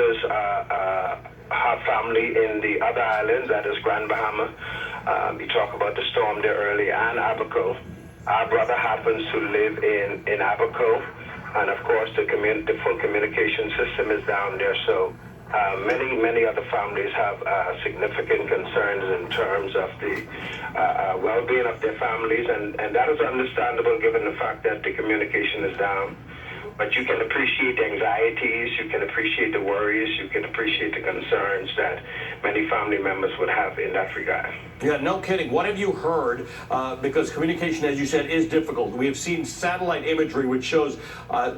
brothers have family in the other islands, that is Grand Bahama. You talk about the storm there early, and Abaco. Our brother happens to live in Abaco, and of course the full communication system is down there. So many other families have significant concerns in terms of the well-being of their families, and that is understandable given the fact that the communication is down. But you can appreciate the anxieties, you can appreciate the worries, you can appreciate the concerns that many family members would have in that regard. Yeah, no kidding. What have you heard? Because communication, as you said, is difficult. We have seen satellite imagery which shows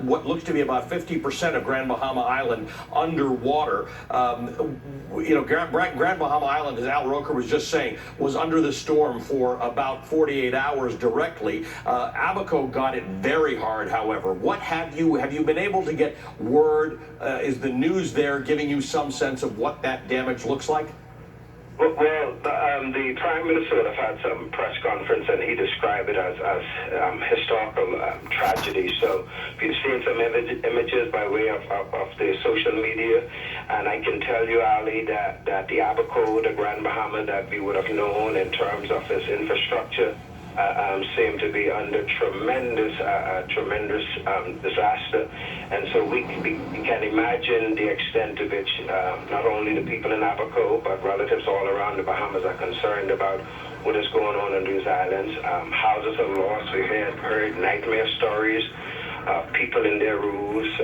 what looks to be about 50% of Grand Bahama Island underwater. Grand Bahama Island, as Al Roker was just saying, was under the storm for about 48 hours directly. Abaco got it very hard, however. What have you been able to get word? Is the news there giving you some sense of what that damage looks like? Well, the Prime Minister would have had some press conference, and he described it as historical tragedy. So you've seen some images by way of the social media, and I can tell you, Ali, that the Abaco, the Grand Bahama that we would have known in terms of its infrastructure, seem to be under tremendous disaster. And so we can imagine the extent to which not only the people in Abaco, but relatives all around the Bahamas are concerned about what is going on in these islands. Houses are lost. We've heard nightmare stories of people in their roofs,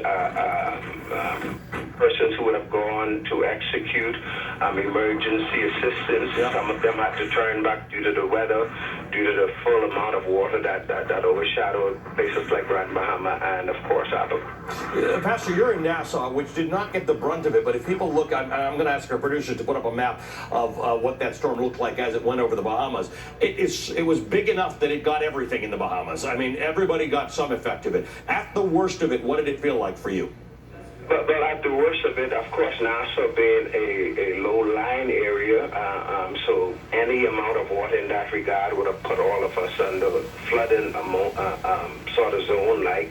persons who would have gone to execute emergency assistance. Yeah. Some of them had to turn back due to the weather, due to the full amount of water that overshadowed places like Grand Bahama and, of course, Abaco. Pastor, you're in Nassau, which did not get the brunt of it, but if people look, I'm going to ask our producers to put up a map of what that storm looked like as it went over the Bahamas. It was big enough that it got everything in the Bahamas. I mean, everybody got some effect of it. At the worst of it, what did it feel like for you? Well, at the worst of it, of course, Nassau being a low-lying area, so any amount of water in that regard would have put all of us under flooding sort of zone, like.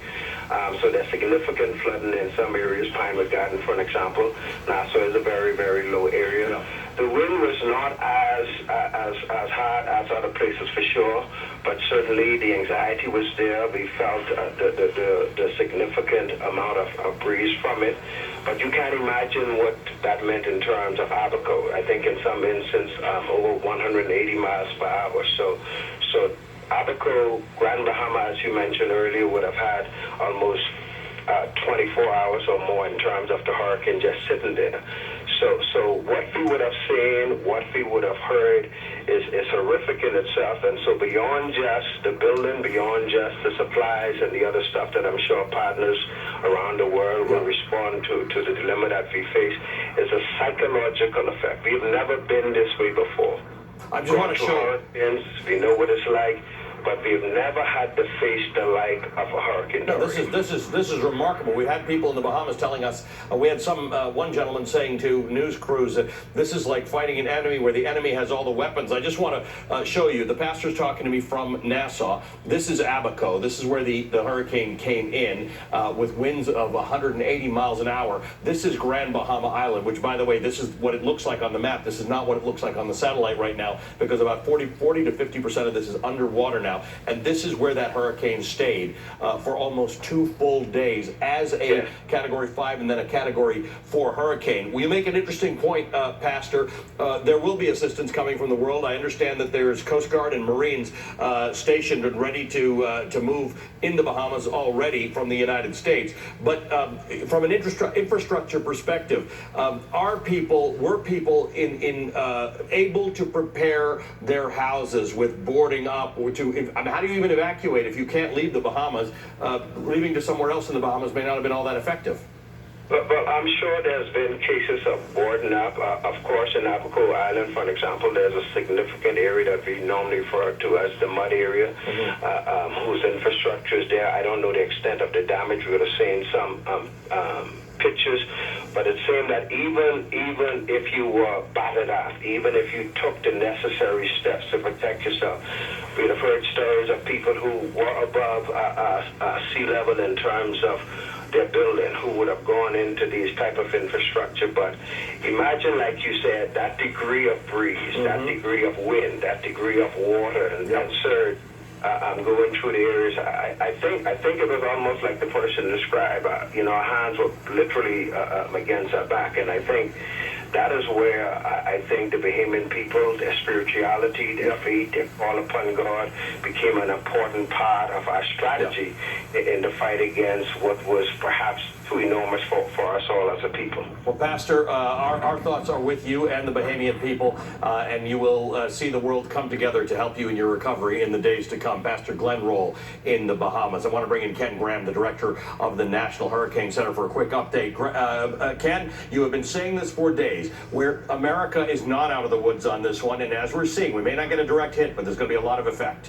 So there's significant flooding in some areas. Pinewood Garden, for an example. Nassau is a very, very low area. Yeah. The wind was not as hard as other places for sure, but certainly the anxiety was there. We felt the significant amount of breeze from it. But you can't imagine what that meant in terms of Abaco. I think in some instances over 180 miles per hour. So Abaco, Grand Bahama, as you mentioned earlier, would have had almost 24 hours or more in terms of the hurricane just sitting there. So what we would have seen, what we would have heard is horrific in itself. And so beyond just the building, beyond just the supplies and the other stuff that I'm sure partners around the world will respond to the dilemma that we face, is a psychological effect. We've never been this way before. I just want to show hurricanes, we know what it's like, but we've never had to face the like of a hurricane. No, this is remarkable. We've had people in the Bahamas telling us. We had one gentleman saying to news crews that this is like fighting an enemy where the enemy has all the weapons. I just want to show you. The pastor's talking to me from Nassau. This is Abaco. This is where the hurricane came in with winds of 180 miles an hour. This is Grand Bahama Island, which, by the way, this is what it looks like on the map. This is not what it looks like on the satellite right now, because about 40 to 50% of this is underwater now. And this is where that hurricane stayed for almost 2 full days as a Category 5 and then a Category 4 hurricane. Well, you make an interesting point, Pastor. There will be assistance coming from the world. I understand that there's Coast Guard and Marines stationed and ready to move in the Bahamas already from the United States. But from an infrastructure perspective, were people able to prepare their houses with boarding up or how do you even evacuate if you can't leave the Bahamas? Leaving to somewhere else in the Bahamas may not have been all that effective. Well, I'm sure there's been cases of boarding up. Of course, in Abaco Island, for an example, there's a significant area that we normally refer to as the mud area, whose infrastructure is there. I don't know the extent of the damage. We would have seen some pictures, but it seemed that even if you were battered out, even if you took the necessary steps to protect yourself, we have heard stories of people who were above sea level in terms of their building, who would have gone into these type of infrastructure. But imagine, like you said, that degree of breeze, that degree of wind, that degree of water and surge. Going through the areas, I think it was almost like the person described. Our hands were literally against our back, and I think that is where I think the Bahamian people, their spirituality, their faith, their call upon God became an important part of our strategy in the fight against what was perhaps too enormous for us all as a people. Well, Pastor, our thoughts are with you and the Bahamian people, and you will see the world come together to help you in your recovery in the days to come. Pastor Glen Rolle in the Bahamas. I want to bring in Ken Graham, the director of the National Hurricane Center, for a quick update. Ken, you have been saying this for days, where America is not out of the woods on this one, and as we're seeing, we may not get a direct hit, but there's going to be a lot of effect.